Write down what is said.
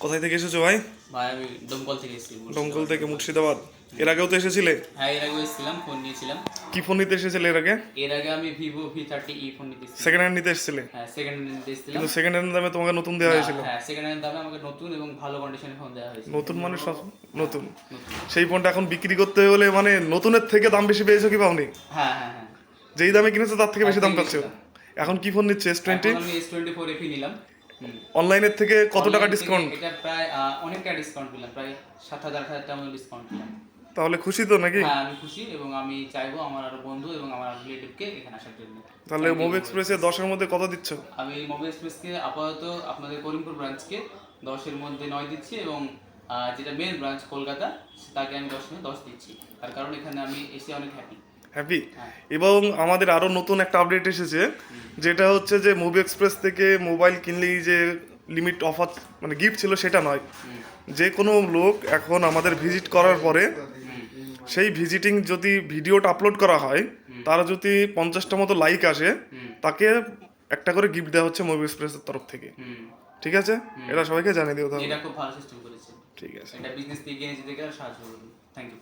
কোথায় থেকে এসেছো ভাই? ভাই আমি দমকল থেকে এসেছি, দমকল থেকে মুর্শিদাবাদ। মুর্শিদাবাদ। এর আগেও তো এসেছিলে? হ্যাঁ, এর আগে এসেছিলাম, ফোন নিয়েছিলাম। কি ফোন নিতে এসেছিলে এর আগে? এর আগে আমি ভিভো V30e ফোন নিতে এসেছিলাম। সেকেন্ড হ্যান্ড নিতে এসেছিলে? হ্যাঁ, সেকেন্ড হ্যান্ড নিতে এসেছিলাম। কিন্তু সেকেন্ড হ্যান্ড দামে তোমাকে নতুন দেওয়া হয়েছিল। হ্যাঁ, সেকেন্ড হ্যান্ড দামে আমাকে নতুন এবং ভালো কন্ডিশনের ফোন দেওয়া হয়েছে। নতুন মানে সব নতুন। নতুন। সেই ফোনটা এখন বিক্রি করতে হলে মানে নতুনের থেকে দাম বেশি পেয়েছো কি পাওনি? হ্যাঁ হ্যাঁ হ্যাঁ। যেই দামে কিনেছো তার থেকে বেশি দাম তার থেকে পাচ্ছ। বেশি দাম। এখন কি ফোন নিচ্ছে? S20? এখন আমি S24 FE নিলাম। অনলাইনের থেকে কত টাকা অনলাইন থেকে ডিসকাউন্ট? এটা প্রায় অনেকটা ডিসকাউন্ট পেলাম, প্রায় 7,000-8,000 টাকা মতো ডিসকাউন্ট পেলাম। তাহলে খুশি তো নাকি? হ্যাঁ, আমি খুশি এবং আমি চাইবো আমার আরো বন্ধু এবং আমার রিলেটিভকে এখানে আসার জন্য। তাহলে Thank you, মুভি এক্সপ্রেসে 10-এর মধ্যে কত দিচ্ছ? আমি মোবাইল এক্সপ্রেসকে আপাতত আপনাদের করিমপুর ব্রাঞ্চকে 10-এর মধ্যে 9 দিচ্ছি এবং যেটা মেন ব্রাঞ্চ কলকাতা তাকে আমি 10 দিচ্ছি। তার কারণ এখানে আমি এসে অনেক হ্যাপি। হ্যাপি। হ্যাঁ। এবং আমাদের আরো নতুন একটা আপডেট এসেছে, যেটা হচ্ছে যে মুভি এক্সপ্রেস থেকে মোবাইল কিনলেই যে লিমিট অফার মানে গিফট ছিল সেটা নয়। যে কোনো লোক এখন আমাদের ভিজিট করার পরে সেই ভিজিটিং যদি ভিডিওটা আপলোড করা হয়, তার যদি 50টা মতো লাইক আসে, তাকে একটা করে গিফট দেওয়া হচ্ছে মুভি এক্সপ্রেসের তরফ থেকে। ঠিক আছে, এটা সবাইকে জানিয়ে দিও তাহলে। এটা খুব ভালো সিস্টেম করেছে। ঠিক আছে। এটা বিজনেস এগিয়ে নিয়ে যেতে গেলে সাহায্য করবে। Thank you.